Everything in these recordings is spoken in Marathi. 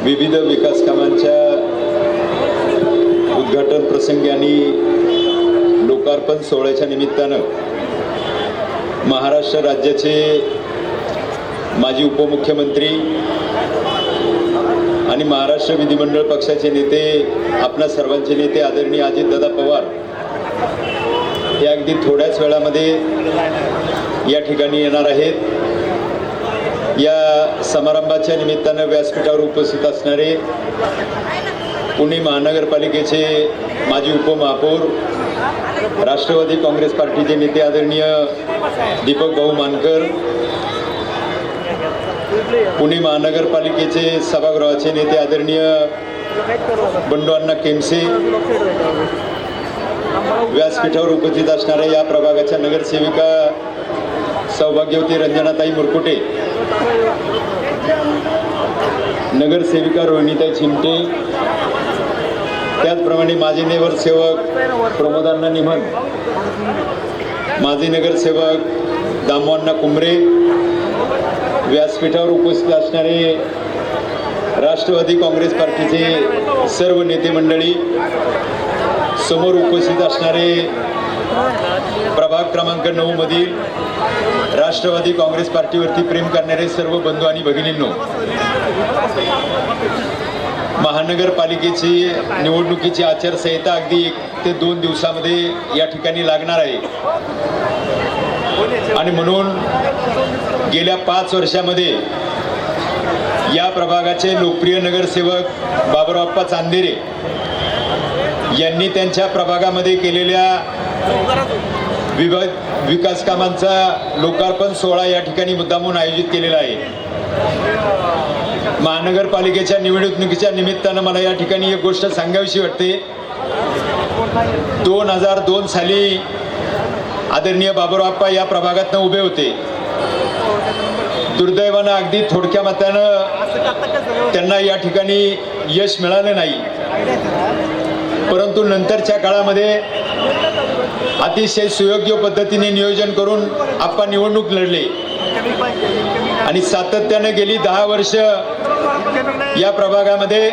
विविध विकास कामांच्या उद्घाटन प्रसंगी आणि लोकार्पण सोहळ्याच्या निमित्तानं महाराष्ट्र राज्याचे माजी उपमुख्यमंत्री आणि महाराष्ट्र विधिमंडळ पक्षाचे नेते, आपणा सर्वांचे नेते आदरणीय अजितदादा पवार हे अगदी थोड्याच वेळामध्ये या ठिकाणी येणार आहेत। या समारंभाच्या निमित्तानं व्यासपीठावर उपस्थित असणारे पुणे महानगरपालिकेचे माजी उपमहापौर, राष्ट्रवादी काँग्रेस पार्टीचे नेते आदरणीय दीपक भाऊ मानकर, पुणे महानगरपालिकेचे सभागृहाचे नेते आदरणीय बंडू अण्णा केमसे, व्यासपीठावर उपस्थित असणाऱ्या या प्रभागाच्या नगरसेविका सौभाग्यवती रंजनाताई मुरकुटे, नगरसेविका रोहिणीताई चिमटे, त्याचप्रमाणे माजी नगरसेवक प्रमोदांना निमन, माजी नगरसेवक दामोअण्णा कुंभरे, व्यासपीठावर उपस्थित असणारे राष्ट्रवादी काँग्रेस पार्टीचे सर्व नेते मंडळी, समोर उपस्थित असणारे प्रभाग क्रमांक 9 मधील राष्ट्रवादी काँग्रेस पार्टीवरती प्रेम करणारे सर्व बंधू आणि भगिनींनो, महानगरपालिकेची निवडणुकीची आचारसंहिता अगदी 1 ते 2 दिवसामध्ये या ठिकाणी लागणार आहे आणि म्हणून गेल्या 5 वर्षामध्ये या प्रभागाचे लोकप्रिय नगरसेवक बाबुरावप्पा चांदेरे यांनी त्यांच्या प्रभागामध्ये केलेल्या विकास कामांचा लोकार्पण सोहळा या ठिकाणी मुद्दामून आयोजित केलेला आहे। महानगरपालिकेच्या निवडणुकीच्या निमित्तानं मला या ठिकाणी एक गोष्ट सांगावीशी वाटते। 2002 साली आदरणीय बाबुरावप्पा या प्रभागातनं उभे होते। दुर्दैवानं अगदी थोडक्या मतानं त्यांना या ठिकाणी यश मिळालं नाही, परंतु नंतरच्या काळामध्ये अतिशय सुयोग्य पद्धतीने नियोजन करून आपण निवडणूक लढले आणि सातत्याने गेली 10 वर्ष या प्रभागामध्ये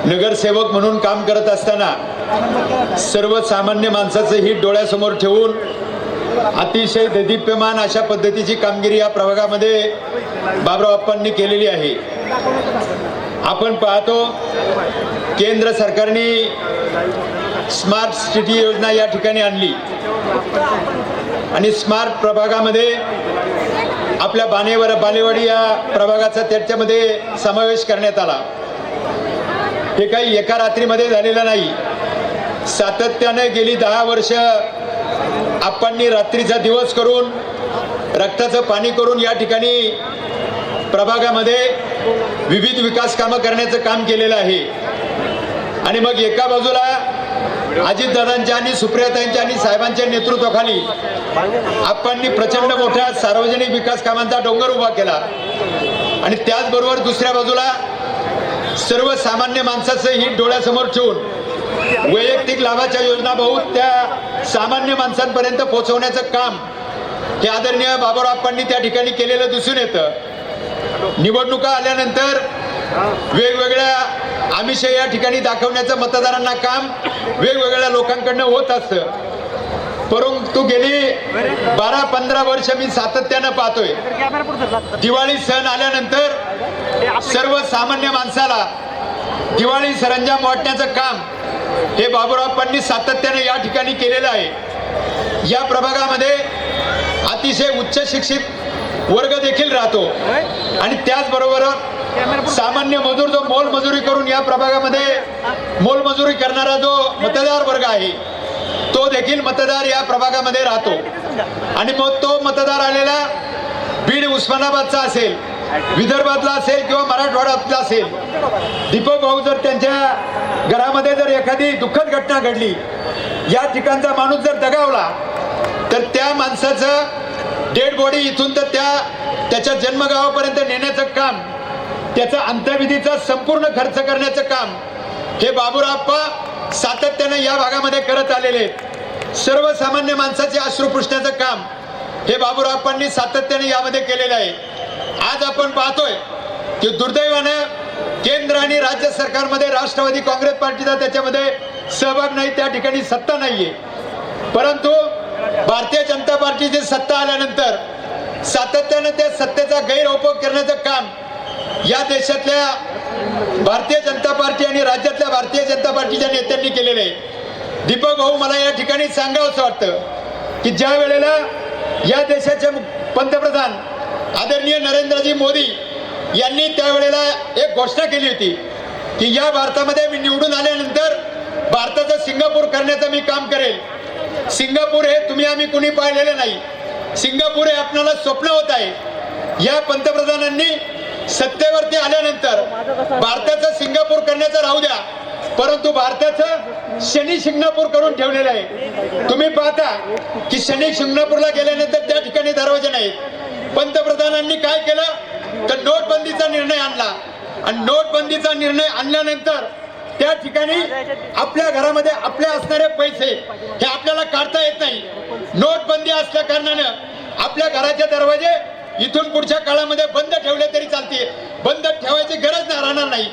नगरसेवक म्हणून काम करत असताना सर्वसामान्य माणसाचं हित डोळ्यासमोर ठेवून अतिशय देदीप्यमान अशा पद्धतीची कामगिरी या प्रभागामध्ये बाबुरावप्पांनी केलेली आहे। आपण पाहतो केंद्र सरकारने स्मार्ट सिटी योजना या ठिकाणी आणली आणि स्मार्ट प्रभागामध्ये आपल्या बालेवाडी या प्रभागाचा त्याच्यामध्ये समावेश करण्यात आला। हे काही एका रात्रीमध्ये झालेलं नाही, सातत्याने गेली 10 वर्ष आपण रात्रीचा दिवस करून रक्ताचं पाणी करून या ठिकाणी प्रभागामध्ये विविध विकास कामं करण्याचं काम केलेलं आहे। आणि मग एका बाजूला अजितदादांच्या आणि सुप्रियाताईंच्या आणि साहेबांच्या नेतृत्वाखाली आपण प्रचंड मोठ्या सार्वजनिक विकास कामांचा डोंगर उभा केला आणि त्याचबरोबर दुसऱ्या बाजूला सर्वसामान्य माणसाचं हित डोळ्यासमोर ठेवून वैयक्तिक लाभाच्या योजना बहुत त्या सामान्य माणसांपर्यंत पोहोचवण्याचं काम हे आदरणीय बाबुरावप्पांनी त्या ठिकाणी केलेलं दिसून येतं। निवडणुका आल्यानंतर वेगवेगळ्या आमिष या ठिकाणी दाखवण्याचं मतदारांना काम वेगवेगळ्या लोकांकडनं होत असतं, परंतु गेली 12-15 वर्ष मी सातत्यानं पाहतोय दिवाळी सण आल्यानंतर सर्वसामान्य माणसाला दिवाळी सरंजाम वाटण्याचं काम हे बाबुरावप्पांनी सातत्याने या ठिकाणी केलेलं आहे। या प्रभागामध्ये अतिशय उच्च शिक्षित वर्ग देखील राहतो आणि त्याचबरोबर सामान्य मजूर जो मोलमजुरी करून या प्रभागामध्ये मोलमजुरी करणारा जो मतदार वर्ग आहे तो देखील मतदार या प्रभागामध्ये राहतो आणि मग तो मतदार आलेला बीड उस्मानाबादचा असेल, विदर्भातला असेल किंवा मराठवाड्यातला असेल। दीपक भाऊ जर त्यांच्या घरामध्ये जर एखादी दुःखद घटना घडली, या ठिकाणचा माणूस जर दगावला तर त्या माणसाचं डेड बॉडी इथून तर त्याच्या जन्मगावापर्यंत नेण्याचं काम, त्याचा अंत्यविधीचा संपूर्ण खर्च करण्याचं काम हे बाबुरावप्पा सातत्याने या भागामध्ये करत आलेले। सर्वसामान्य माणसाचे अश्रू पुसण्याचं काम हे बाबुरावप्पांनी सातत्याने यामध्ये केलेलं आहे। आज आपण पाहतोय की दुर्दैवाने केंद्र आणि राज्य सरकारमध्ये राष्ट्रवादी काँग्रेस पार्टीचा त्याच्यामध्ये सहभाग नाही, त्या ठिकाणी सत्ता नाहीये. परंतु भारतीय जनता पार्टीची सत्ता आल्यानंतर सातत्यानं त्या सत्तेचा गैरउपयोग करण्याचं काम या देशातल्या भारतीय जनता पार्टी आणि राज्यातल्या भारतीय जनता पार्टीच्या नेत्यांनी केलेले आहे. दीपक भाऊ, मला या ठिकाणी सांगावंसं वाटतं की ज्या वेळेला या देशाचे पंतप्रधान आदरणीय नरेंद्रजी मोदी यांनी त्यावेळेला एक घोषणा केली होती की या भारतामध्ये मी निवडून आल्यानंतर भारताचं सिंगापूर करण्याचं मी काम करेल. सिंगापूर हे तुम्ही आम्ही कुणी पाहिलेलं नाही. सिंगापूर हे आपल्याला स्वप्न होत आहे. या पंतप्रधानांनी सत्तेवरती आल्यानंतर भारताचं सिंगापूर करण्याचं राहू द्या, परंतु भारताचं शनी शिंगणापूर करून ठेवलेलं आहे. तुम्ही पाहता की शनी शिंगणापूरला गेल्यानंतर त्या ठिकाणी दरवाजे नाहीत. पंतप्रधानांनी काय केलं तर नोटबंदीचा निर्णय आणला आणि नोटबंदीचा निर्णय आणल्यानंतर त्या ठिकाणी आपल्या घरामध्ये आपले असणारे पैसे हे आपल्याला काढता येत नाही. नोटबंदी असल्या कारणानं आपल्या घराचे दरवाजे इथून पुढच्या काळामध्ये बंद ठेवले तरी चालतील, बंद ठेवायची गरज राहणार नाही.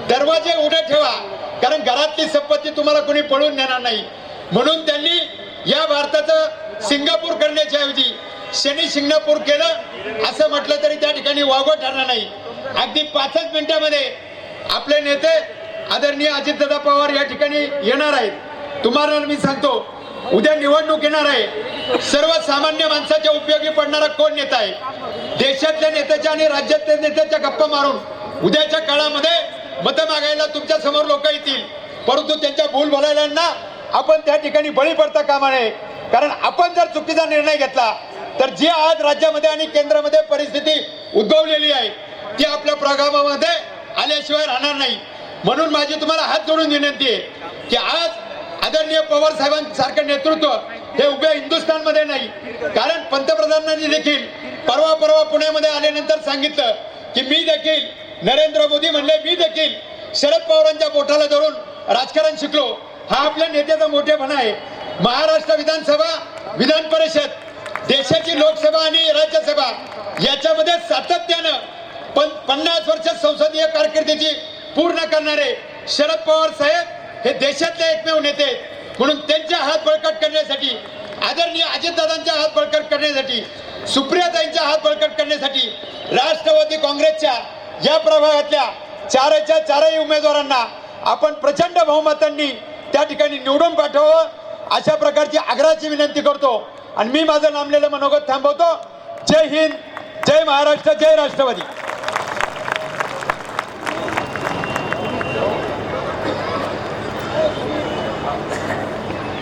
दरवाजे उघडे ठेवा, कारण घरातली संपत्ती तुम्हाला कोणी पळून नेणार नाही. म्हणून त्यांनी या भारताचं सिंगापूर करण्याच्या ऐवजी शनी शिंगणापूर केलं असं म्हटलं तरी त्या ठिकाणी वावगं ठरणार नाही. अगदी 5 मिनिटांमध्ये आपले नेते आदरणीय अजितदादा पवार या ठिकाणी येणार आहेत. तुम्हाला मी सांगतो, उद्या निवडणूक येणार आहे. सर्वसामान्य माणसाच्या उपयोगी पडणारा कोण नेता आहे? देशातल्या नेत्याच्या आणि राज्यातल्या नेत्याच्या गप्पा मारून उद्याच्या काळामध्ये मतं मागायला तुमच्या समोर लोक येतील, परंतु त्यांच्या भूलभुलाण्यांना आपण त्या ठिकाणी बळी पडता कामा नये. कारण आपण जर चुकीचा निर्णय घेतला तर जी आज राज्यामध्ये आणि केंद्रामध्ये परिस्थिती उद्भवलेली आहे ती आपल्या प्रोग्रामामध्ये आल्याशिवाय राहणार नाही. म्हणून माझी तुम्हाला हात जोडून विनंती आहे की आज आदरणीय पवार साहेबांसारखं नेतृत्व हे उभ्या हिंदुस्थानमध्ये नाही. कारण पंतप्रधानांनी देखील परवा पुण्यामध्ये आल्यानंतर सांगितलं की मी देखील, नरेंद्र मोदी म्हणले मी देखील शरद पवारांच्या बोटाला धरून राजकारण शिकलो. हा आपल्या नेत्याचा मोठेपणा आहे. महाराष्ट्र विधानसभा, विधान परिषद, देशाची लोकसभा आणि राज्यसभा याच्यामध्ये सातत्यानं 50 वर्ष संसदीय कारकिर्दीची पूर्ण करणारे शरद पवार साहेब हे देशातले एकमेव नेते. म्हणून त्यांचे हात बळकट करण्यासाठी, आदरणीय अजितदादांचे हात बळकट करण्यासाठी, सुप्रियाताईंचे हात बळकट करण्यासाठी राष्ट्रवादी काँग्रेसच्या या प्रभागातल्या चारही उमेदवारांना आपण प्रचंड बहुमतांनी त्या ठिकाणी निवडून पाठवावं अशा प्रकारची आग्रहाची विनंती करतो. आणि मी माझं नामलेलं मनोगत थांबवतो. जय हिंद, जय महाराष्ट्र, जय राष्ट्रवादी.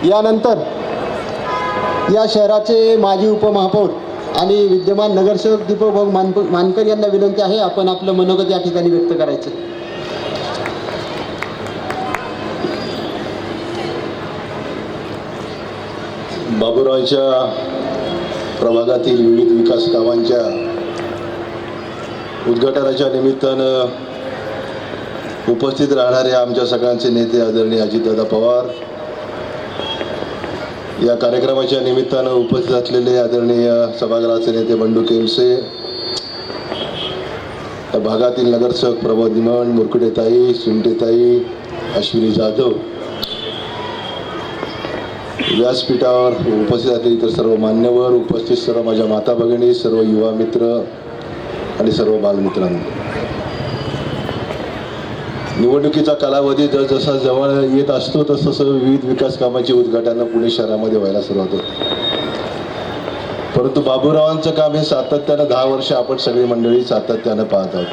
यानंतर या शहराचे माजी उपमहापौर आणि विद्यमान नगरसेवक दीपक भाऊ मानकर यांना विनंती आहे आपण आपलं मनोगत या ठिकाणी व्यक्त करायचे. बाबुरावांच्या प्रभागातील विविध विकास कामांच्या उद्घाटनाच्या निमित्तानं उपस्थित राहणारे आमच्या सगळ्यांचे नेते आदरणीय अजितदादा पवार, या कार्यक्रमाच्या निमित्तानं उपस्थित असलेले आदरणीय सभागृहाचे नेते बंडू केमसे, या भागातील नगरसेवक प्रबोध निमण, मुरकुटेताई, सुंटेताई, अश्विनी जाधव, व्यासपीठावर उपस्थित असलेले इतर सर्व मान्यवर, उपस्थित सर्व माझ्या माता भगिनी, सर्व युवा मित्र आणि सर्व बालमित्रांनो, निवडणुकीचा कालावधी जसा जवळ येत असतो तसं विविध विकास कामाची उद्घाटनं पुणे शहरामध्ये व्हायला सुरुवात होते. परंतु बाबुरावांचं काम हे सातत्यानं 10 वर्ष आपण सगळी मंडळी सातत्यानं पाहत आहोत.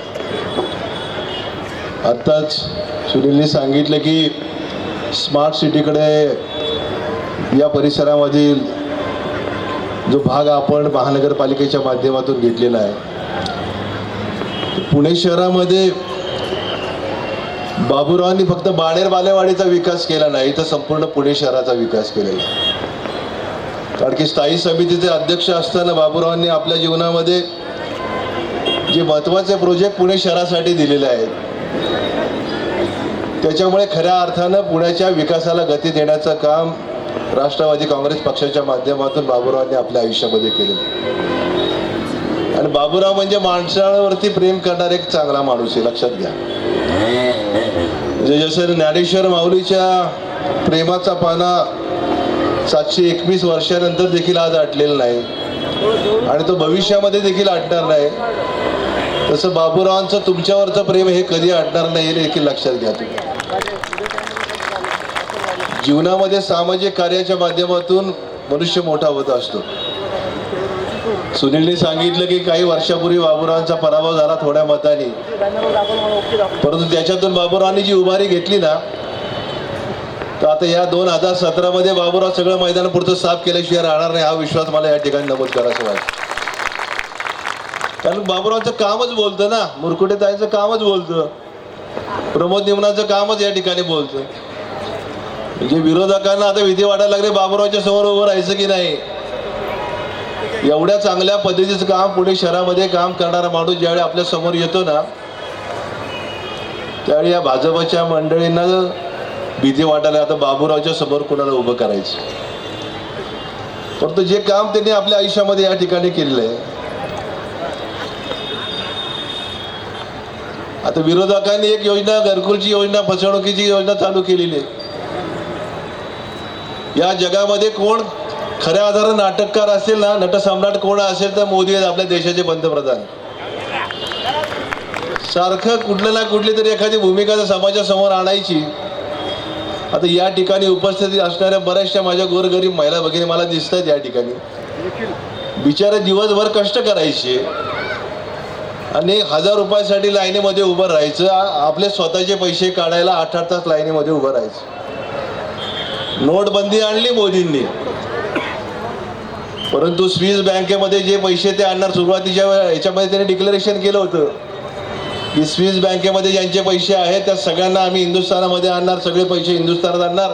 आत्ताच सुनीलने सांगितलं की स्मार्ट सिटीकडे या परिसरामधील जो भाग आपण महानगरपालिकेच्या माध्यमातून घेतलेला आहे, पुणे शहरामध्ये बाबुरावांनी फक्त बाणेर बालेवाडीचा विकास केला नाही तर संपूर्ण पुणे शहराचा विकास केलेला. कारण की स्थायी समितीचे अध्यक्ष असताना बाबुरावांनी आपल्या जीवनामध्ये जे महत्त्वाचे प्रोजेक्ट पुणे शहरासाठी दिलेले आहेत त्याच्यामुळे खऱ्या अर्थानं पुण्याच्या विकासाला गती देण्याचं काम राष्ट्रवादी काँग्रेस पक्षाच्या माध्यमातून बाबुरावांनी आपल्या आयुष्यामध्ये केलं. आणि बाबुराव म्हणजे माणसावरती प्रेम करणारा एक चांगला माणूस आहे, लक्षात घ्या. म्हणजे जसं ज्ञानेश्वर माऊलीच्या प्रेमाचा पाना 721 वर्षानंतर देखील आज आटलेला नाही आणि तो भविष्यामध्ये देखील आटणार नाही, तसं बाबूरावांचं तुमच्यावरचं प्रेम हे कधी आटणार नाही हे देखील लक्षात घ्या तुम्ही. जीवनामध्ये सामाजिक कार्याच्या माध्यमातून मनुष्य मोठा होत असतो. सुनीलने सांगितलं की काही वर्षापूर्वी बाबूरावांचा पराभव झाला थोड्या मताने, परंतु त्याच्यातून बाबूरावांनी जी उभारी घेतली ना, तर आता या 2017 मध्ये बाबूराव सगळं मैदान पुरतं साफ केल्याशिवाय राहणार नाही हा विश्वास मला या ठिकाणी नमूद करायचं वाटतं. कारण बाबूरावांचं कामच बोलतं ना, मुरकुटेताईंचं कामच बोलतं, प्रमोद निमनाचं कामच या ठिकाणी बोलतं. म्हणजे विरोधकांना आता भीती वाटायला लागली बाबूरावच्या समोर उभं राहायचं की नाही. एवढ्या चांगल्या पद्धतीचं काम पुणे शहरामध्ये काम करणारा माणूस ज्यावेळी आपल्या समोर येतो ना, त्यावेळी या भाजपच्या मंडळींना भीती वाटायला आता बाबूरावच्या समोर कोणाला उभं करायचं. परंतु जे काम त्यांनी आपल्या आयुष्यामध्ये या ठिकाणी केलेलं आहे, आता विरोधकांनी एक योजना, घरकुलची योजना, फसवणुकीची योजना चालू केलेली आहे. या जगामध्ये कोण खऱ्या आधारानं नाटककार असेल ना, नटसम्राट कोण असेल तर मोदी आहेत, आपल्या देशाचे पंतप्रधान. सारखं कुठलं ना कुठली तरी एखादी भूमिका समाजासमोर आणायची. आता या ठिकाणी उपस्थित असणाऱ्या बऱ्याचशा माझ्या गोरगरीब महिला भगिनी मला दिसतात या ठिकाणी, बिचारे दिवसभर कष्ट करायचे आणि 1000 रुपयासाठी लाईनीमध्ये उभं राहायचं, आपले स्वतःचे पैसे काढायला 8-8 तास लाईनीमध्ये उभं राहायचं. नोटबंदी आणली मोदींनी, परंतु स्विस बँकेमध्ये जे पैसे ते आणणार, सुरुवातीच्या याच्यामध्ये त्यांनी डिक्लेरेशन केलं होतं की स्विस बँकेमध्ये ज्यांचे पैसे आहेत त्या सगळ्यांना आम्ही हिंदुस्थानामध्ये आणणार, सगळे पैसे हिंदुस्थानात आणणार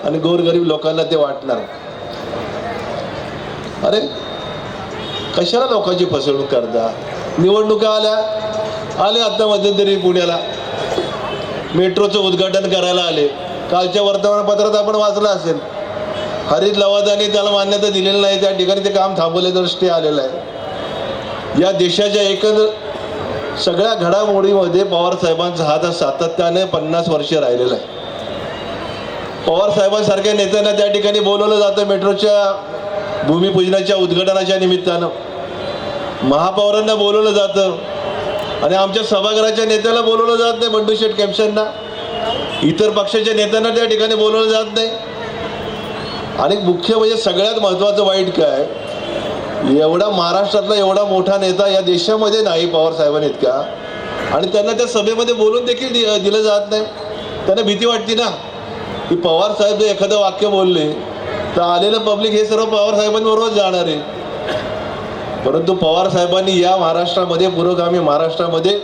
आणि गोरगरीब लोकांना ते वाटणार. अरे कशाला लोकांची फसवणूक करता. निवडणुका आले आता मध्यंतरी पुण्याला मेट्रोचं उद्घाटन करायला आले. कालच्या वर्तमानपत्रात आपण वाचलं असेल, हरित लवादाने त्याला मान्यता दिलेली नाही, त्या ठिकाणी ते काम थांबवले तर स्टे आलेला आहे. या देशाच्या एकंदर सगळ्या घडामोडीमध्ये पवार साहेबांचा हात सातत्याने 50 वर्ष राहिलेला आहे. पवार साहेबांसारख्या नेत्यांना त्या ठिकाणी बोलवलं जातं मेट्रोच्या भूमिपूजनाच्या उद्घाटनाच्या निमित्तानं, महापौरांना बोलवलं जातं आणि आमच्या सभागृहाच्या नेत्याला बोलवलं जात नाही, बंडू शेठ केमशनना, इतर पक्षाच्या नेत्यांना त्या ठिकाणी बोलवलं जात नाही. आणि मुख्य म्हणजे सगळ्यात महत्त्वाचं वाईट काय, एवढा महाराष्ट्रातला एवढा मोठा नेता या देशामध्ये नाही पवार साहेबांनी इतका, आणि त्यांना त्या सभेमध्ये बोलून देखील दिलं जात नाही. त्यांना भीती वाटते ना की पवार साहेब जर एखादं वाक्य बोलले तर आलेलं पब्लिक हे सर्व पवार साहेबांबरोबरच जाणार आहे. परंतु पवार साहेबांनी या महाराष्ट्रामध्ये, पुरोगामी महाराष्ट्रामध्ये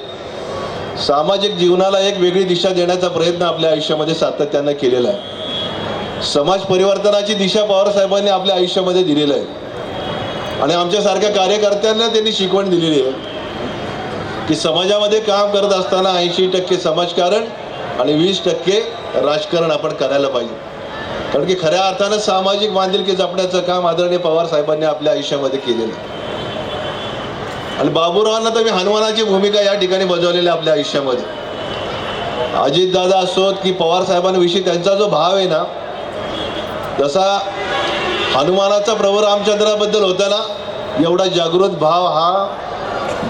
सामाजिक जीवनाला एक वेगळी दिशा देण्याचा प्रयत्न आपल्या आयुष्यामध्ये सातत्यानं केलेला आहे. समाज परिवर्तनाची दिशा पवार साहेबांनी आपल्या आयुष्यामध्ये दिलेलं आहे आणि आमच्यासारख्या कार्यकर्त्यांना त्यांनी शिकवण दिलेली आहे की समाजामध्ये काम करत असताना 80% समाजकारण आणि 20% राजकारण आपण करायला पाहिजे. कारण की खऱ्या अर्थानं सामाजिक बांधिलकी जपण्याचं काम आदरणीय पवार साहेबांनी आपल्या आयुष्यामध्ये केलेलं आहे. आणि बाबूरावांना तर मी हनुमानाची भूमिका या ठिकाणी बजावलेली आपल्या आयुष्यामध्ये. अजितदादा असोत की पवार साहेबांविषयी त्यांचा जो भाव आहे ना, जसा हनुमानाचा प्रभू रामचंद्राबद्दल होता ना, एवढा जागृत भाव हा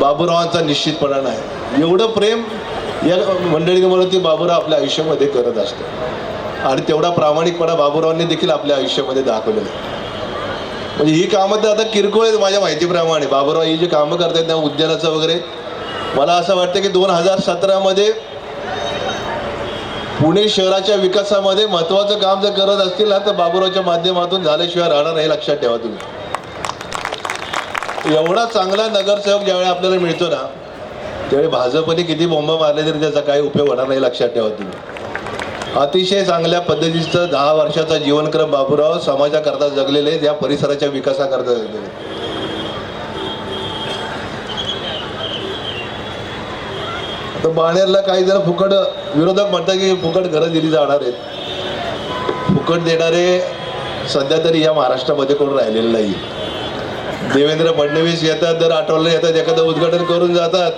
बाबूरावांचा निश्चितपणा नाही. एवढं प्रेम या मंडळींवरती बाबूराव आपल्या आयुष्यामध्ये करत असतो आणि तेवढा प्रामाणिकपणा बाबूरावांनी देखील आपल्या आयुष्यामध्ये दाखवलेला आहे. म्हणजे ही कामं तर आता किरकोळ आहेत माझ्या माहितीप्रमाणे. बाबूराव ही जी कामं करतात ना उद्यानाचं वगैरे, मला असं वाटतं की 2017 मध्ये पुणे शहराच्या विकासामध्ये महत्त्वाचं काम जर करत असतील ना तर बाबूरावच्या माध्यमातून झाल्याशिवाय राहणार हे लक्षात ठेवा तुम्ही. एवढा चांगला नगरसेवक ज्यावेळी आपल्याला मिळतो ना, त्यावेळी भाजपने किती बोंब मारले तरी त्याचा काही उपयोग होणार नाही लक्षात ठेवा तुम्ही. अतिशय चांगल्या पद्धतीचं 10 वर्षाचा जीवनक्रम बाबूराव समाजाकरता जगलेले, या परिसराच्या विकासाकरता जगलेले. तर बाणेरला काही जण फुकट, विरोधक म्हणतात की फुकट घरं दिली जाणार आहेत. फुकट देणारे सध्या तरी या महाराष्ट्रामध्ये कोण राहिलेलं नाही. देवेंद्र फडणवीस येतात, दर आठवड्याला येतात, एखादं उद्घाटन करून जातात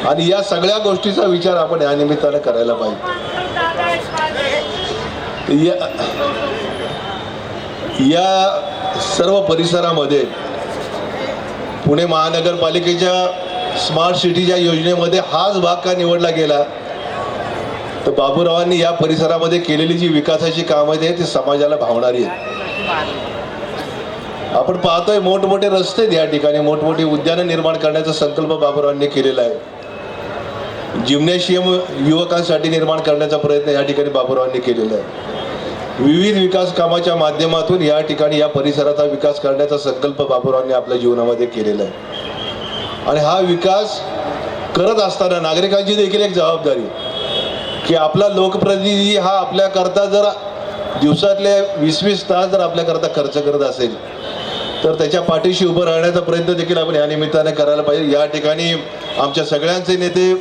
आणि या सगळ्या गोष्टीचा विचार आपण या निमित्तानं करायला पाहिजे. या सर्व परिसरामध्ये पुणे महानगरपालिकेच्या स्मार्ट सिटीच्या योजनेमध्ये हाच भाग का निवडला गेला, तर बाबूरावांनी या परिसरामध्ये केलेली जी विकासाची कामं आहेत ती समाजाला भावणारी आहेत. आपण पाहतोय मोठमोठे रस्ते या ठिकाणी, मोठमोठी उद्यानं निर्माण करण्याचा संकल्प बाबूरावांनी केलेला आहे. जिम्नॅशियम युवकांसाठी निर्माण करण्याचा प्रयत्न या ठिकाणी बाबूरावांनी केलेला आहे. विविध विकास कामाच्या माध्यमातून या ठिकाणी या परिसराचा विकास करण्याचा संकल्प बाबूरावांनी आपल्या जीवनामध्ये केलेला आहे. आणि हा विकास करत असताना नागरिकांची देखील एक जबाबदारी की आपला लोकप्रतिनिधी हा आपल्याकरता जर दिवसातले 20-20 तास जर आपल्याकरता खर्च करत असेल तर त्याच्या पाठीशी उभं राहण्याचा प्रयत्न देखील आपण या निमित्ताने करायला पाहिजे. या ठिकाणी आमच्या सगळ्यांचे नेते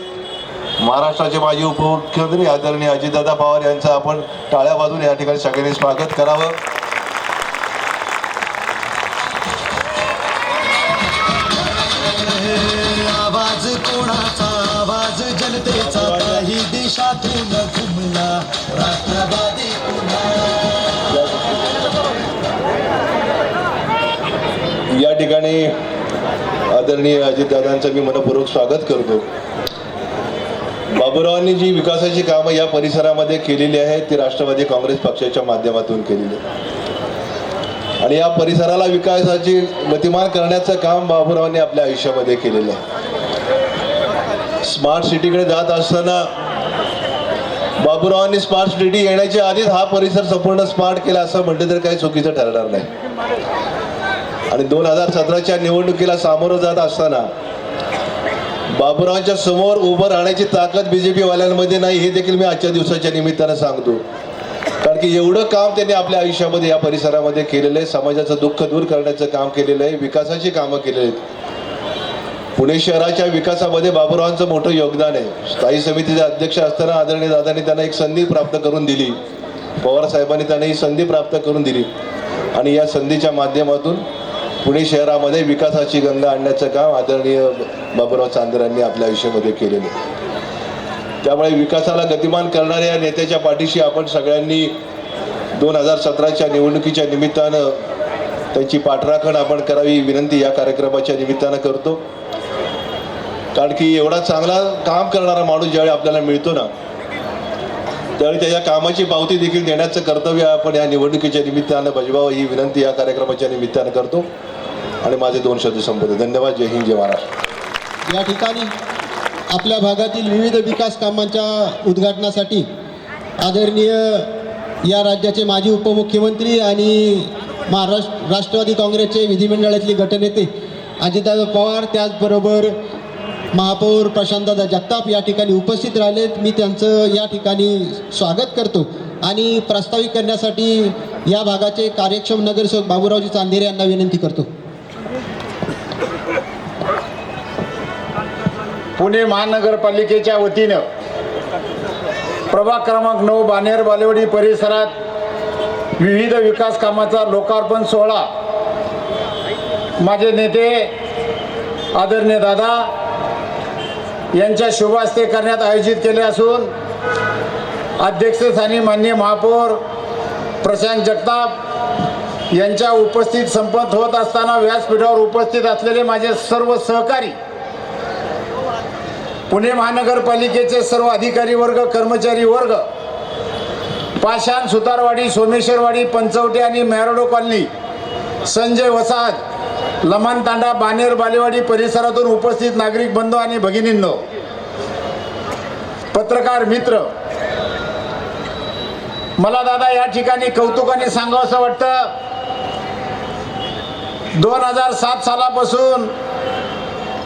महाराष्ट्राचे माजी उपमुख्यमंत्री आदरणीय अजितदादा पवार यांचं आपण टाळ्या वाजवून या ठिकाणी सगळ्यांनी स्वागत करावं. आवाज कोणाचा, आवाज जनतेचा, काही देशातून घुमला राष्ट्रवादी पुन्हा. या ठिकाणी आदरणीय अजितदादांचं मी मनपूर्वक स्वागत करतो. बाबूरावांनी जी विकासाची कामं या परिसरामध्ये केलेली आहेत ती राष्ट्रवादी काँग्रेस पक्षाच्या माध्यमातून केलेली आहे. आणि या परिसराला विकासाची गतिमान करण्याचं काम बाबूरावांनी आपल्या आयुष्यामध्ये केलेलं आहे. स्मार्ट सिटीकडे जात असताना बाबूरावांनी स्मार्ट सिटी येण्याच्या आधीच हा परिसर संपूर्ण स्मार्ट केला असं म्हटलं तर काही चुकीचं ठरणार नाही. आणि 2017च्या निवडणुकीला सामोरं जात असताना बाबूरावांच्या समोर उभं राहण्याची ताकद BJP वाल्यांमध्ये नाही हे देखील मी आजच्या दिवसाच्या निमित्तानं सांगतो. कारण की एवढं काम त्यांनी आपल्या आयुष्यामध्ये या परिसरामध्ये केलेलं आहे. समाजाचं दुःख दूर करण्याचं काम केलेलं आहे, विकासाची कामं केलेली आहेत. पुणे शहराच्या विकासामध्ये बाबूरावांचं मोठं योगदान आहे. स्थायी समितीचे अध्यक्ष असताना आदरणीय दादांनी त्यांना एक संधी प्राप्त करून दिली, पवार साहेबांनी त्यांना ही संधी प्राप्त करून दिली आणि या संधीच्या माध्यमातून पुणे शहरामध्ये विकासाची गंगा आणण्याचं काम आदरणीय बाबूराव चांदरांनी आपल्या आयुष्यामध्ये केलेलं आहे. त्यामुळे विकासाला गतिमान करणाऱ्या नेत्याच्या पाठीशी आपण सगळ्यांनी 2017च्या निवडणुकीच्या निमित्तानं त्यांची पाठराखण आपण करावी विनंती या कार्यक्रमाच्या निमित्तानं करतो. कारण की एवढा चांगला काम करणारा माणूस ज्यावेळी आपल्याला मिळतो ना त्यावेळी त्याच्या कामाची पावती देखील देण्याचं कर्तव्य आपण या निवडणुकीच्या निमित्तानं बजवावं ही विनंती या कार्यक्रमाच्या निमित्तानं करतो आणि माझे 2 शब्द संपवतो. धन्यवाद. जय हिंद, जय महाराष्ट्र. या ठिकाणी आपल्या भागातील विविध विकास कामांच्या उद्घाटनासाठी आदरणीय या राज्याचे माजी उपमुख्यमंत्री आणि राष्ट्रवादी काँग्रेसचे विधिमंडळातले गटनेते अजितदादा पवार, त्याचबरोबर महापौर प्रशांतदादा जगताप या ठिकाणी उपस्थित राहिलेत. मी त्यांचं या ठिकाणी स्वागत करतो आणि प्रस्तावित करण्यासाठी या भागाचे कार्यक्षम नगरसेवक बाबूरावजी चांदेरे यांना विनंती करतो. पुणे महानगरपालिकेच्या वतीनं प्रभाग क्रमांक 9 बानेर बालेवाडी परिसरात विविध विकास कामाचा लोकार्पण सोहळा माझे नेते आदरणीय दादा यांच्या शुभ हस्ते करण्यात आयोजित केले असून अध्यक्षस्थानी माननीय महापौर प्रशांत जगताप यांच्या उपस्थित संपन्न होत असताना व्यासपीठावर उपस्थित असलेले माझे सर्व सहकारी, पुणे महानगरपालिकेचे सर्व अधिकारी वर्ग, कर्मचारी वर्ग, पाषाण, सुतारवाडी, सोमेश्वरवाडी, पंचवटी आणि मेहराडो कॉलनी, संजय वसाहत, लमान तांडा, बानेर बालेवाडी परिसरातून उपस्थित नागरिक बंधू आणि भगिनींनो, पत्रकार मित्र, मला दादा या ठिकाणी कौतुकाने सांगावंसं वाटतं 2007 सालापासून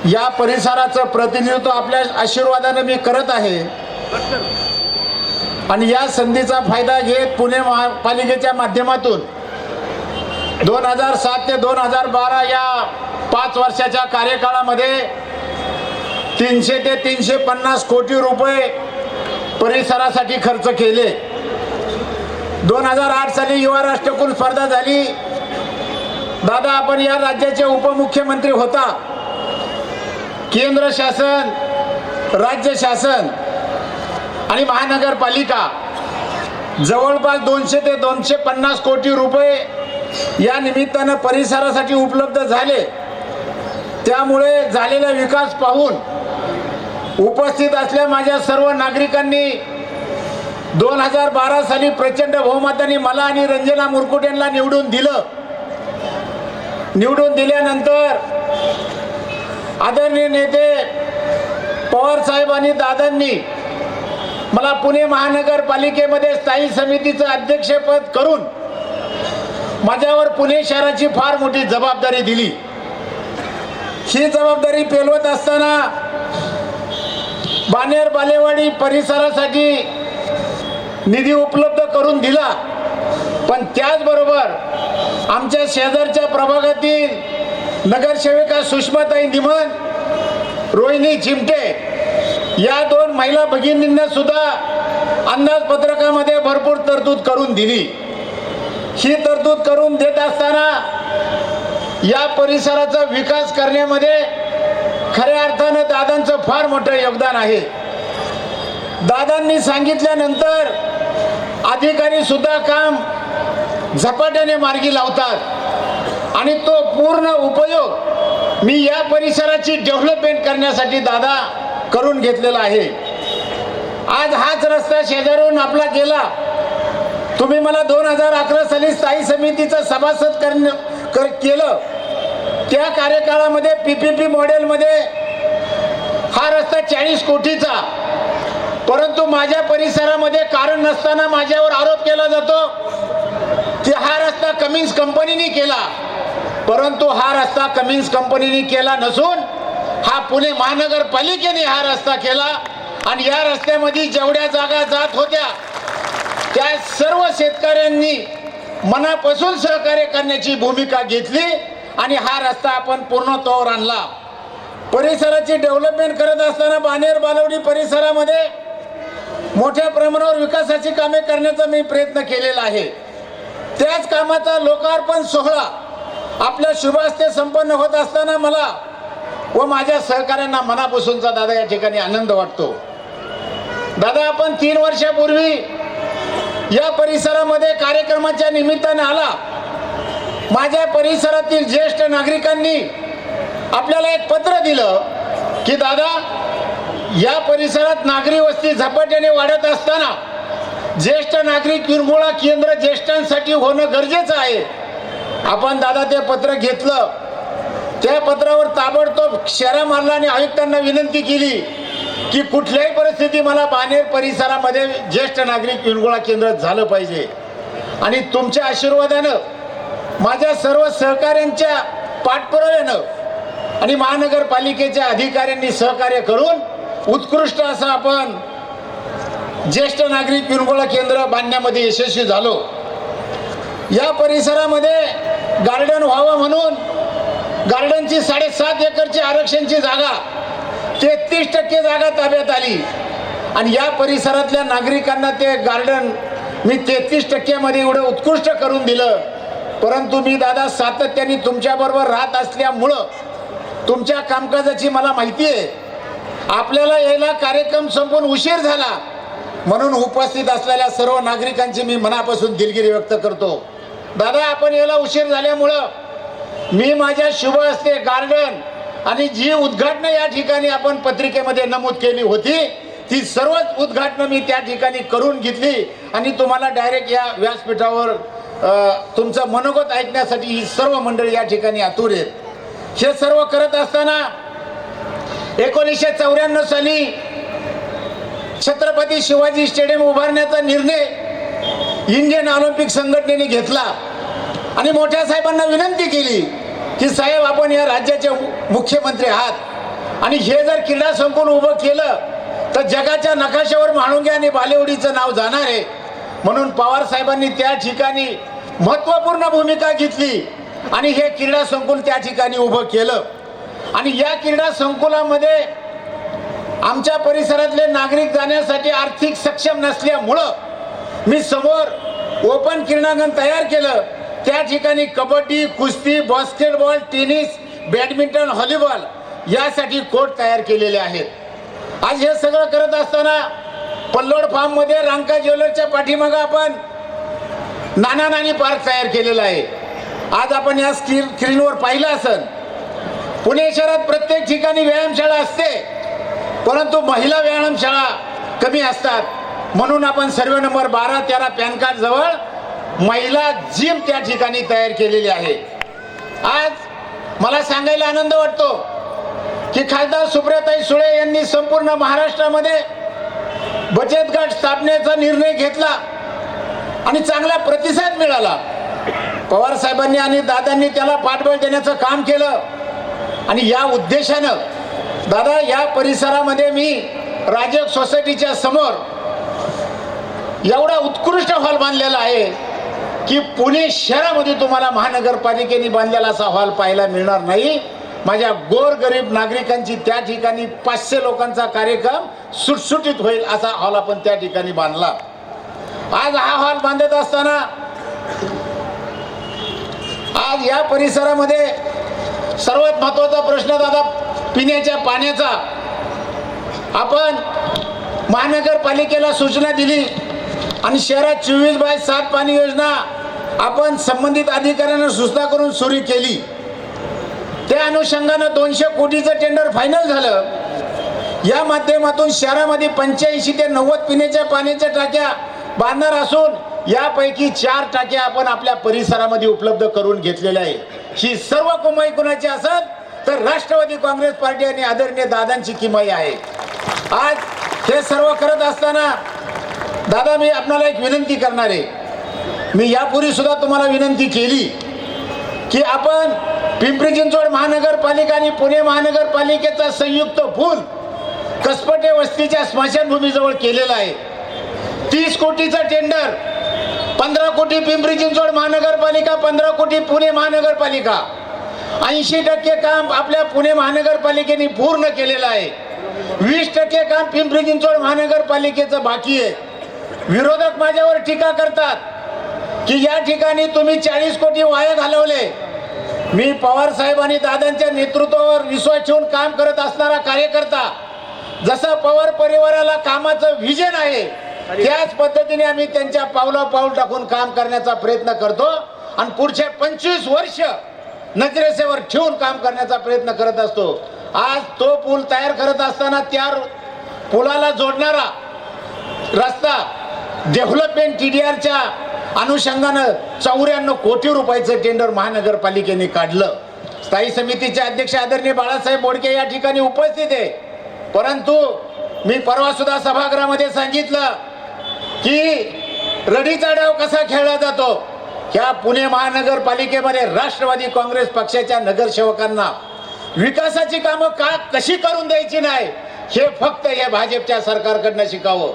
या परिसराचं प्रतिनिधित्व आपल्या आशीर्वादाने मी करत आहे आणि या संधीचा फायदा घेत पुणे महापालिकेच्या माध्यमातून 2007 ते 2012 या 5 वर्षाच्या कार्यकाळामध्ये 300 ते 350 कोटी रुपये परिसरासाठी खर्च केले. 2008 साली युवा राष्ट्रकुल स्पर्धा झाली. दादा आपण या राज्याचे उपमुख्यमंत्री होता. केंद्र शासन राज्य शासन आणि महानगरपालिका जवळपास 200 ते 250 कोटी रुपये या निमित्तानं परिसरासाठी उपलब्ध झाले. त्यामुळे झालेला विकास पाहून उपस्थित असलेल्या माझ्या सर्व नागरिकांनी 2012 साली प्रचंड बहुमताने मला आणि रंजना मुरकुटेंना निवडून दिलं. निवडून दिल्यानंतर आदरणीय नेते पवार साहेब आणि दादांनी मला पुणे महानगरपालिकेमध्ये स्थायी समितीचं अध्यक्षपद करून माझ्यावर पुणे शहराची फार मोठी जबाबदारी दिली. ही जबाबदारी पेलवत असताना बाणेर बालेवाडी परिसरासाठी निधी उपलब्ध करून दिला. पण त्याचबरोबर आमच्या शेजारच्या प्रभागातील नगरसेविका सुषमाताई निमन, रोहिणी चिमटे या 2 महिला भगिनींना सुद्धा अंदाजपत्रकामध्ये भरपूर तरतूद करून दिली. ही तरतूद करून देत असताना या परिसराचा विकास करण्यामध्ये खऱ्या अर्थानं दादांचं फार मोठं योगदान आहे. दादांनी सांगितल्यानंतर अधिकारी सुद्धा काम झपाट्याने मार्गी लावतात आणि तो पूर्ण उपयोग मी या परिसराची डेव्हलपमेंट करण्यासाठी दादा करून घेतलेला आहे. आज हाच रस्ता शेजारून आपला गेला. तुम्ही मला 2011 साली स्थायी समितीचं सभासद केलं. त्या कार्यकाळामध्ये PPP मॉडेलमध्ये हा रस्ता 40 कोटीचा, परंतु माझ्या परिसरामध्ये कारण नसताना माझ्यावर आरोप केला जातो की हा रस्ता कमिन्स कंपनीने केला. परंतु हा रस्ता कमिन्स कंपनीने केला नसून हा पुणे महानगरपालिकेने हा रस्ता केला. आणि या रस्त्यामध्ये जेवढ्या जागा जात होत्या त्या सर्व शेतकऱ्यांनी मनापासून सहकार्य करण्याची भूमिका घेतली आणि हा रस्ता आपण पूर्णत्वावर आणला. परिसराची डेव्हलपमेंट करत असताना बाणेर बालेवाडी परिसरामध्ये मोठ्या प्रमाणावर विकासाची कामे करण्याचा मी प्रयत्न केलेला आहे. त्याच कामाचा लोकार्पण सोहळा आपल्या शुभ हस्ते संपन्न होत असताना मला व माझ्या सहकाऱ्यांना मनापासूनचा दादा या ठिकाणी आनंद वाटतो. दादा, आपण 3 वर्षापूर्वी या परिसरामध्ये कार्यक्रमाच्या निमित्ताने आला. माझ्या परिसरातील ज्येष्ठ नागरिकांनी आपल्याला एक पत्र दिलं की दादा, या परिसरात नागरी वस्ती झपाट्याने वाढत असताना ज्येष्ठ नागरिक विरंगुळा केंद्र ज्येष्ठांसाठी होणं गरजेचं आहे. आपण दादा ते पत्र घेतलं. त्या पत्रावर ताबडतोब शेरा मारला आणि आयुक्तांना विनंती केली की कुठल्याही परिस्थिती मला बाणेर परिसरामध्ये ज्येष्ठ नागरिक विरंगुळा केंद्र झालं पाहिजे. आणि तुमच्या आशीर्वादानं, माझ्या सर्व सहकाऱ्यांच्या पाठपुराव्यानं आणि महानगरपालिकेच्या अधिकाऱ्यांनी सहकार्य करून उत्कृष्ट असं आपण ज्येष्ठ नागरिक विरंगुळा केंद्र बांधण्यामध्ये यशस्वी झालो. या परिसरामध्ये गार्डन व्हावं म्हणून गार्डनची 7.5 एकरची आरक्षणची जागा 33% जागा ताब्यात आली. आणि या परिसरातल्या नागरिकांना ते गार्डन मी 33% एवढं उत्कृष्ट करून दिलं. परंतु मी दादा सातत्याने तुमच्याबरोबर राहत असल्यामुळं तुमच्या कामकाजाची मला माहिती आहे. आपल्याला यायला कार्यक्रम संपून उशीर झाला म्हणून उपस्थित असलेल्या सर्व नागरिकांची मी मनापासून दिलगिरी व्यक्त करतो. दादा, आपण याला उशीर झाल्यामुळं मी माझ्या शुभ हस्ते गार्डन आणि जी उद्घाटनं या ठिकाणी आपण पत्रिकेमध्ये नमूद केली होती ती सर्वच उद्घाटनं मी त्या ठिकाणी करून घेतली आणि तुम्हाला डायरेक्ट या व्यासपीठावर तुमचं मनोगत ऐकण्यासाठी ही सर्व मंडळी या ठिकाणी आतुर आहेत. हे सर्व करत असताना 1994 साली छत्रपती शिवाजी स्टेडियम उभारण्याचा निर्णय इंडियन ऑलिम्पिक संघटनेने घेतला आणि मोठ्या साहेबांना विनंती केली की साहेब, आपण या राज्याचे मुख्यमंत्री आहात आणि हे जर क्रीडा संकुल उभं केलं तर जगाच्या नकाशावर म्हाळुंगे आणि बालेवाडीचं नाव जाणार आहे. म्हणून पवार साहेबांनी त्या ठिकाणी महत्त्वपूर्ण भूमिका घेतली आणि हे क्रीडा संकुल त्या ठिकाणी उभं केलं. आणि या क्रीडा संकुलामध्ये आमच्या परिसरातले नागरिक जाण्यासाठी आर्थिक सक्षम नसल्यामुळं मी समोर ओपन क्रीडांगण तयार केलं. त्या ठिकाणी कबड्डी, कुस्ती, बास्केटबॉल, टेनिस, बॅडमिंटन, व्हॉलीबॉल यासाठी कोर्ट तयार केलेले आहेत. आज हे सगळं करत असताना पल्लोड फार्म मध्ये रांका ज्वेलरच्या पाठीमागं आपण नाना नानी पार्क तयार केलेला आहे. आज आपण या स्क्रीनवर पाहिलं असेल. पुणे शहरात प्रत्येक ठिकाणी व्यायामशाळा असते, परंतु महिला व्यायामशाळा कमी असतात. म्हणून आपण सर्वे नंबर 12-13 पॅन कार्ड जवळ महिला जिम त्या ठिकाणी तयार केलेली आहे. आज मला सांगायला आनंद वाटतो की खासदार सुप्रियाताई सुळे यांनी संपूर्ण महाराष्ट्रामध्ये बचत गट स्थापनेचा निर्णय घेतला आणि चांगला प्रतिसाद मिळाला. पवार साहेबांनी आणि दादांनी त्याला पाठबळ देण्याचं काम केलं आणि या उद्देशानं दादा या परिसरामध्ये मी राजक सोसायटीच्या समोर एवढा उत्कृष्ट हॉल बांधलेला आहे की पुणे शहरामध्ये तुम्हाला महानगरपालिकेने बांधलेला असा हॉल पाहायला मिळणार नाही. माझ्या गोरगरीब नागरिकांची त्या ठिकाणी 500 लोकांचा कार्यक्रम सुटसुटीत होईल असा हॉल आपण त्या ठिकाणी बांधला. आज हा हॉल बांधत असताना आज या परिसरामध्ये सर्वात महत्त्वाचा प्रश्न दादा पिण्याच्या पाण्याचा. आपण महानगरपालिकेला सूचना दिली आणि शहरात 24/7 पाणी योजना आपण संबंधित अधिकाऱ्यांना सूचना करून सुरू केली. त्या अनुषंगानं 200 कोटीचं टेंडर फायनल झालं. या माध्यमातून शहरामध्ये 85 ते 90 पिण्याच्या पाण्याच्या टाक्या बांधणार असून यापैकी 4 टाक्या आपण आपल्या परिसरामध्ये उपलब्ध करून घेतलेल्या आहे. ही सर्व कमाई कोणाची असत तर राष्ट्रवादी काँग्रेस पार्टी आणि आदरणीय दादांची किमाई आहे. आज हे सर्व करत असताना दादा मी आपल्याला एक विनंती करणार आहे. मी यापूर्वी सुद्धा तुम्हाला विनंती केली की आपण पिंपरी चिंचवड महानगरपालिका आणि पुणे महानगरपालिकेचा संयुक्त पूल कसपटे वस्तीच्या स्मशानभूमीजवळ केलेला आहे. 30 कोटीचं टेंडर, 15 कोटी पिंपरी चिंचवड महानगरपालिका, 15 कोटी पुणे महानगरपालिका. 80% काम आपल्या पुणे महानगरपालिकेने पूर्ण केलेलं आहे. 20% काम पिंपरी चिंचवड महानगरपालिकेचं बाकी आहे. विरोधक माझ्यावर टीका करतात की या ठिकाणी तुम्ही 40 कोटी वाया घालवले. मी पवार साहेब आणि दादांच्या नेतृत्वावर विश्वास ठेवून काम करत असणारा कार्यकर्ता, जसं पवार परिवाराला कामाचं व्हिजन आहे त्याच पद्धतीने आम्ही त्यांच्या पावला पाऊल टाकून काम करण्याचा प्रयत्न करतो आणि पुढचे 25 वर्ष नजरेसेवर ठेवून काम करण्याचा प्रयत्न करत असतो. आज तो पूल तयार करत असताना त्या पुलाला जोडणारा रस्ता डेव्हलपमेंट TDRच्या अनुषंगानं 94 कोटी रुपयाचं टेंडर महानगरपालिकेने काढलं. स्थायी समितीचे अध्यक्ष आदरणीय बाळासाहेब बोडके या ठिकाणी उपस्थित आहे. परंतु मी परवा सुद्धा सभागृहामध्ये सांगितलं की रडीचा डाव कसा खेळला जातो. ह्या पुणे महानगरपालिकेमध्ये राष्ट्रवादी काँग्रेस पक्षाच्या नगरसेवकांना विकासाची कामं कशी करून द्यायची नाही हे फक्त हे भाजपच्या सरकारकडनं शिकावं.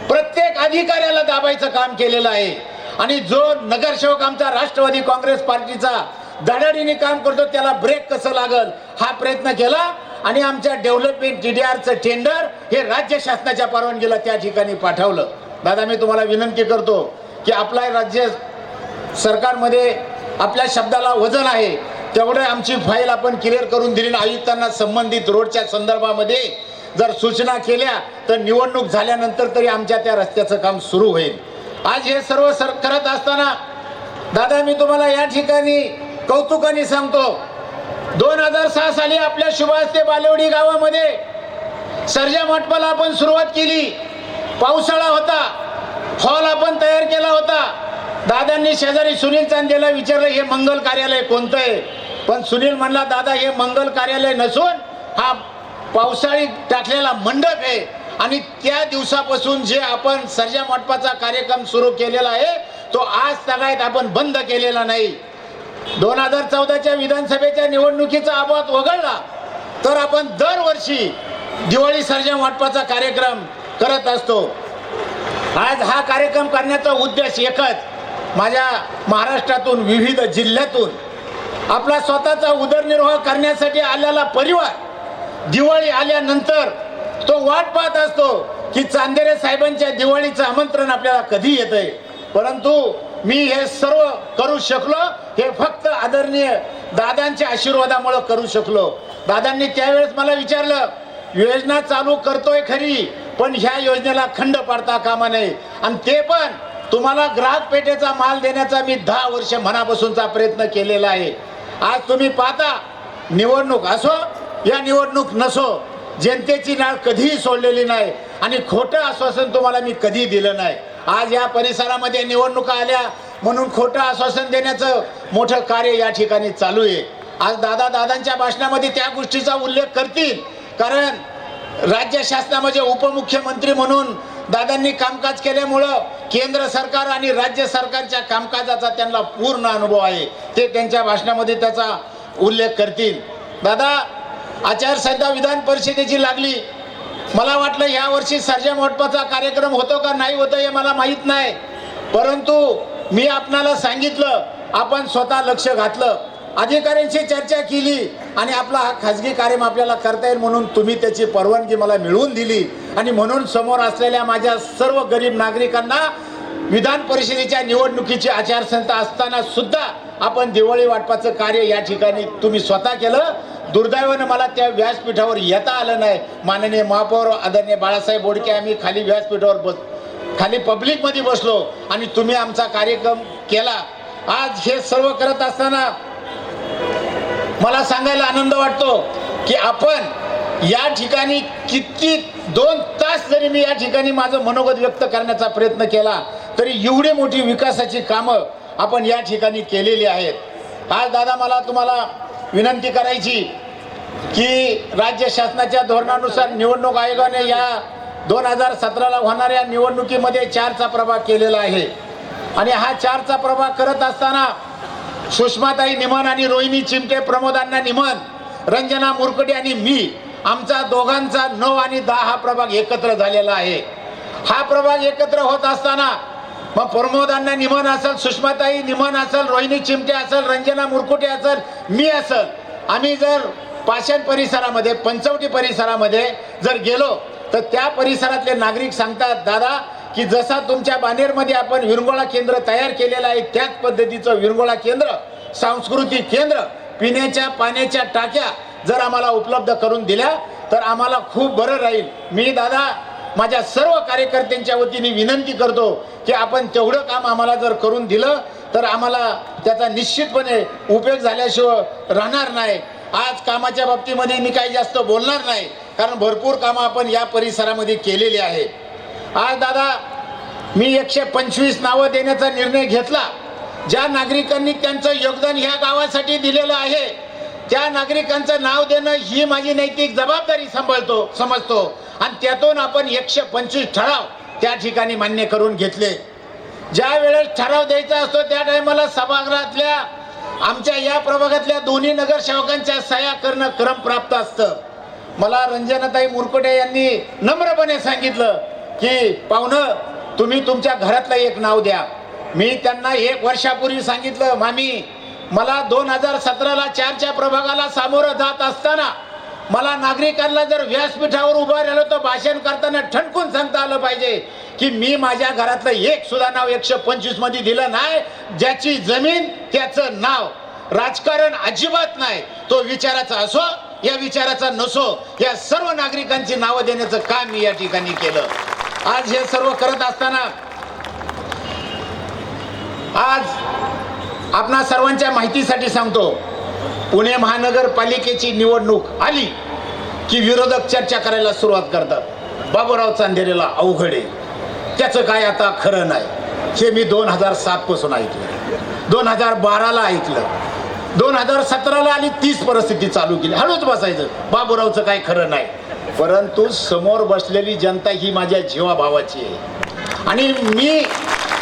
प्रत्येक अधिकाऱ्याला दाबायचं काम केलेलं आहे आणि जो नगरसेवक आमचा राष्ट्रवादी काँग्रेस पार्टीचा धडाडीने काम करतो त्याला ब्रेक कसं लागल हा प्रयत्न केला आणि आमच्या डेव्हलपमेंट TDRचं टेंडर हे राज्य शासनाच्या परवानगीला त्या ठिकाणी पाठवलं. दादा मी तुम्हाला विनंती करतो की आपला राज्य सरकारमध्ये आपल्या शब्दाला वजन आहे तेवढे आमची फाईल आपण क्लिअर करून दिली. आयुक्तांना संबंधित रोडच्या संदर्भामध्ये जर सूचना केल्या तर निवडणूक झाल्यानंतर तरी आमच्या त्या रस्त्याचं काम सुरू होईल. आज हे सर्व करत असताना दादा मी तुम्हाला या ठिकाणी कौतुकाने सांगतो 2006 साली आपल्या शुभ हस्ते बालेवाडी गावामध्ये सर्जा मंडपाला आपण सुरुवात केली. पावसाळा होता, हॉल आपण तयार केला होता. दादांनी शेजारी सुनील चांदेला विचारलं हे मंगल कार्यालय कोणतं आहे, पण सुनील म्हणला दादा हे मंगल कार्यालय नसून हा पावसाळी टाकलेला मंडप आहे. आणि त्या दिवसापासून जे आपण सर्जा मंडपाचा कार्यक्रम सुरू केलेला आहे तो आज तगायत आपण बंद केलेला नाही. 2014च्या विधानसभेच्या निवडणुकीचा आवाज वगळला तर आपण दरवर्षी दिवाळी सर्जा मंडपाचा कार्यक्रम करत असतो. आज हा कार्यक्रम करण्याचा उद्देश एकच, माझ्या महाराष्ट्रातून विविध जिल्ह्यातून आपला स्वतःचा उदरनिर्वाह करण्यासाठी आलेला परिवार दिवाळी आल्यानंतर तो वाट पाहत असतो की चांदेरे साहेबांच्या दिवाळीचं आमंत्रण आपल्याला कधी येतंय. परंतु मी हे सर्व करू शकलो हे फक्त आदरणीय दादांच्या आशीर्वादामुळे करू शकलो. दादांनी त्यावेळेस मला विचारलं योजना चालू करतोय खरी, पण ह्या योजनेला खंड पाडता कामा नये. आणि ते पण तुम्हाला ग्राहक पेठेचा माल देण्याचा मी 10 वर्ष मनापासूनचा प्रयत्न केलेला आहे. आज तुम्ही पाहता, निवडणूक असो या निवडणूक नसो, जनतेची नाळ कधीही सोडलेली नाही आणि खोटं आश्वासन तुम्हाला मी कधी दिलं नाही. आज या परिसरामध्ये निवडणुका आल्या म्हणून खोटं आश्वासन देण्याचं मोठं कार्य या ठिकाणी चालू आहे. आज दादांच्या भाषणामध्ये त्या गोष्टीचा उल्लेख करतील, कारण राज्य शासनामध्ये उपमुख्यमंत्री म्हणून दादांनी कामकाज केल्यामुळं केंद्र सरकार आणि राज्य सरकारच्या कामकाजाचा त्यांना पूर्ण अनुभव आहे. ते त्यांच्या भाषणामध्ये त्याचा उल्लेख करतील. दादा, आचारसंहिता विधान परिषदेची लागली. मला वाटलं या वर्षी सर्जा मोटपाचा कार्यक्रम होतो का नाही होतो हे मला माहीत नाही, परंतु मी आपणाला सांगितलं, आपण स्वतः लक्ष घातलं, अधिकाऱ्यांशी चर्चा केली आणि आपला हा खाजगी कार्यक्रम आपल्याला करता येईल म्हणून तुम्ही त्याची परवानगी मला मिळवून दिली. आणि म्हणून समोर असलेल्या माझ्या सर्व गरीब नागरिकांना विधान परिषदेच्या निवडणुकीची आचारसंहिता असताना सुद्धा आपण दिवाळी वाटपाचं कार्य या ठिकाणी तुम्ही स्वतः केलं. दुर्दैवानं मला त्या व्यासपीठावर येता आलं नाही. माननीय महापौर आदरणीय बाळासाहेब बोडके, आम्ही खाली व्यासपीठावर खाली पब्लिकमध्ये बसलो आणि तुम्ही आमचा कार्यक्रम केला. आज हे सर्व करत असताना मला सांगायला आनंद वाटतो की आपण या ठिकाणी किती 2 तास जरी मी या ठिकाणी माझं मनोगत व्यक्त करण्याचा प्रयत्न केला तरी एवढी मोठी विकासाची कामं आपण या ठिकाणी केलेली आहेत. आज दादा, मला तुम्हाला विनंती करायची की राज्य शासनाच्या धोरणानुसार निवडणूक आयोगाने या 2017ला होणाऱ्या निवडणुकीमध्ये 4चा प्रभाग केलेला आहे. आणि हा 4चा प्रभाग करत असताना सुषमाताई निमन आणि रोहिणी चिमटे, प्रमोदांना निमन, रंजना मुरकुटे आणि मी, आमचा दोघांचा 9 आणि 10 हा प्रभाग एकत्र झालेला आहे. हा प्रभाग एकत्र होत असताना मग प्रमोदांना निमन असेल, सुषमाताई निमन असेल, रोहिणी चिमटे असेल, रंजना मुरकुटे असेल, मी असेल, आम्ही जर पाषाण परिसरामध्ये, पंचवटी परिसरामध्ये जर गेलो तर त्या परिसरातले नागरिक सांगतात, दादा, की जसा तुमच्या बानेरमध्ये आपण विरंगुळा केंद्र तयार केलेलं आहे त्याच पद्धतीचं विरंगुळा केंद्र, सांस्कृतिक केंद्र, पिण्याच्या पाण्याच्या टाक्या जर आम्हाला उपलब्ध करून दिल्या तर आम्हाला खूप बरं राहील. मी दादा माझ्या सर्व कार्यकर्त्यांच्या वतीने विनंती करतो की आपण तेवढं काम आम्हाला जर करून दिलं तर आम्हाला त्याचा निश्चितपणे उपयोग झाल्याशिवाय राहणार नाही. आज कामाच्या बाबतीमध्ये मी काही जास्त बोलणार नाही, कारण भरपूर कामं आपण या परिसरामध्ये केलेली आहे. आज दादा, मी 125 नावं देण्याचा निर्णय घेतला. ज्या नागरिकांनी त्यांचं योगदान ह्या गावासाठी दिलेलं आहे त्या नागरिकांचं नाव देणं ही माझी नैतिक जबाबदारी समजतो आणि त्यातून आपण 125 ठराव त्या ठिकाणी मान्य करून घेतले. ज्या वेळेस ठराव द्यायचा असतो त्या टायमाला सभागृहातल्या आमच्या या प्रभागातल्या दोन्ही नगरसेवकांच्या सह्या करणं क्रमप्राप्त असतं. मला रंजनाताई मुरकुटे यांनी नम्रपणे सांगितलं की पाहुणं, तुम्ही तुमच्या घरातलं एक नाव द्या. मी त्यांना 1 वर्षापूर्वी सांगितलं, मामी, मला 2017ला 4च्या प्रभागाला सामोरं जात असताना मला नागरिकांना जर व्यासपीठावर उभं राहिलो तर भाषण करताना ठणकून सांगता आलं पाहिजे की मी माझ्या घरातलं एक सुद्धा नाव 125 मध्ये दिलं नाही. ज्याची जमीन त्याचं नाव. राजकारण अजिबात नाही. तो विचाराचा असो या विचाराचा नसो, या सर्व नागरिकांची नावं देण्याचं काम मी या ठिकाणी केलं. आज हे सर्व करत असताना आज आपणा सर्वांच्या माहितीसाठी सांगतो, पुणे महानगरपालिकेची निवडणूक आली की विरोधक चर्चा करायला सुरुवात करतात. बाबूराव चांदेरेला अवघड आहे, त्याचं काय आता खरं नाही. हे मी 2007 पासून ऐकलं, 2012ला ऐकलं, 2017ला आली 30 परिस्थिती चालू केली. हळूच बसायचं, बाबूरावचं काय खरं नाही. परंतु समोर बसलेली जनता ही माझ्या जीवाभावाची आहे आणि मी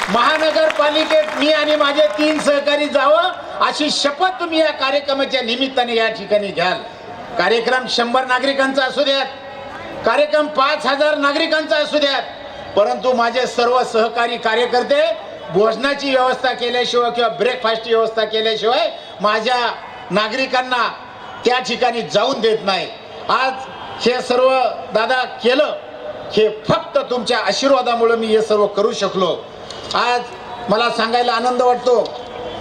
महानगरपालिकेत मी आणि माझे 3 सहकारी जावं अशी शपथ तुम्ही या कार्यक्रमाच्या निमित्ताने या ठिकाणी घ्याल. कार्यक्रम 100 नागरिकांचा असू द्यात, कार्यक्रम 5000 नागरिकांचा असू द्यात, परंतु माझे सर्व सहकारी कार्यकर्ते भोजनाची व्यवस्था केल्याशिवाय किंवा ब्रेकफास्टची व्यवस्था केल्याशिवाय माझ्या नागरिकांना त्या ठिकाणी जाऊन देत नाही. आज हे सर्व दादा केलं, हे फक्त तुमच्या आशीर्वादामुळे मी हे सर्व करू शकलो. आज मला सांगायला आनंद वाटतो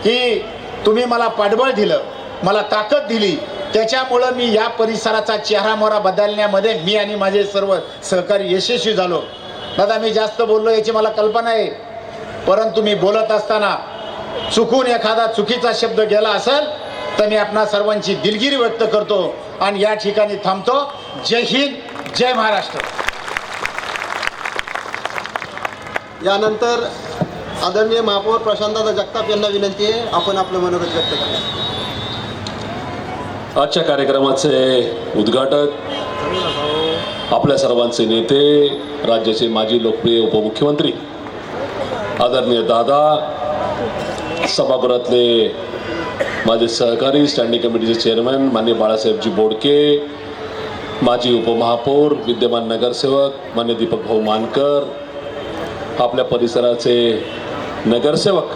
की तुम्ही मला पाठबळ दिलं, मला ताकद दिली त्याच्यामुळं मी या परिसराचा चेहरामोहरा बदलण्यामध्ये मी आणि माझे सर्व सहकारी यशस्वी झालो. दादा मी जास्त बोललो याची मला कल्पना आहे, परंतु मी बोलत असताना चुकून एखादा चुकीचा शब्द गेला असेल तर मी आपणा सर्वांची दिलगिरी व्यक्त करतो आणि या ठिकाणी थांबतो. जय हिंद, जय महाराष्ट्र. यानंतर आदरणीय महापौर प्रशांतदादा जगताप यांना विनंती आहे, आपण आपलं मनोगत व्यक्त करा. आजच्या कार्यक्रमाचे उद्घाटक आपल्या सर्वांचे नेते, राज्याचे माजी लोकप्रिय उपमुख्यमंत्री आदरणीय दादा, सभागृहातले माझे सहकारी, स्टँडिंग कमिटीचे चेअरमन माननीय बाळासाहेबजी बोडके, माजी उपमहापौर, विद्यमान नगरसेवक मान्य दीपक भाऊ मानकर, आपल्या परिसराचे नगरसेवक,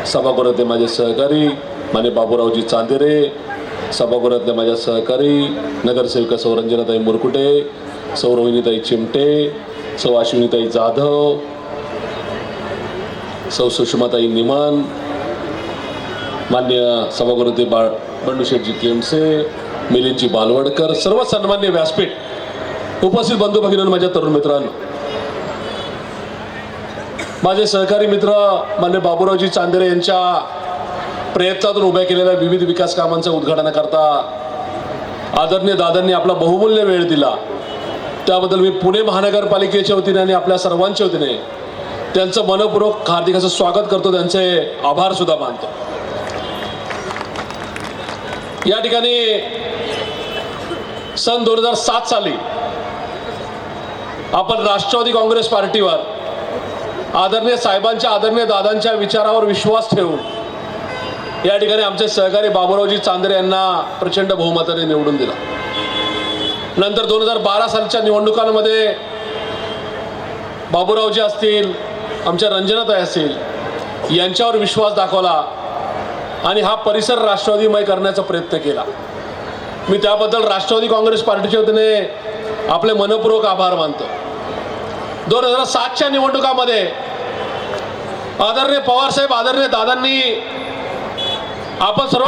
सभागृहातले माझे सहकारी मान्य बाबूरावजी चांदेरे, सभागृहातले माझ्या सहकारी नगरसेविका सौ रंजनाताई मुरकुटे, सौ रोहिणीताई चिमटे, सौ अश्विनीताई जाधव, सौ सुषमाताई निमन, मान्य सभागृहाचे बंडूशेठजी केमसे, मिलिंदजी बालवडकर, सर्व सन्मान्य व्यासपीठ, उपस्थित बंधू भगिनींनो, माझ्या तरुण मित्रांनो, माझे सहकारी मित्र मान्य बाबूरावजी चांदेरे यांच्या प्रयत्नातून उभ्या केलेल्या विविध विकास कामांचं उद्घाटनाकरता आदरणीय दादांनी आपला बहुमूल्य वेळ दिला, त्याबद्दल मी पुणे महानगरपालिकेच्या वतीने आणि आपल्या सर्वांच्या वतीने त्यांचं मनपूर्वक हार्दिक असं स्वागत करतो, त्यांचे आभार सुद्धा मानतो. या ठिकाणी सन 2007 साली आपण राष्ट्रवादी काँग्रेस पार्टीवर आदरणीय साहेबांच्या, आदरणीय दादांच्या विचारावर विश्वास ठेवून या ठिकाणी आमचे सहकारी बाबूरावजी चांदेरे यांना प्रचंड बहुमताने निवडून दिला. नंतर 2012 सालच्या निवडणुकांमध्ये बाबूरावजी असतील, आमच्या रंजनाताई असतील यांच्यावर विश्वास दाखवला आणि हा परिसर राष्ट्रवादीमय करण्याचा प्रयत्न केला. मी त्याबद्दल राष्ट्रवादी काँग्रेस पार्टीच्या वतीने आपले मनपूर्वक आभार मानतो. 2007च्या निवडणुकामध्ये आदरणीय पवारसाहेब, आदरणीय दादांनी आपण सर्व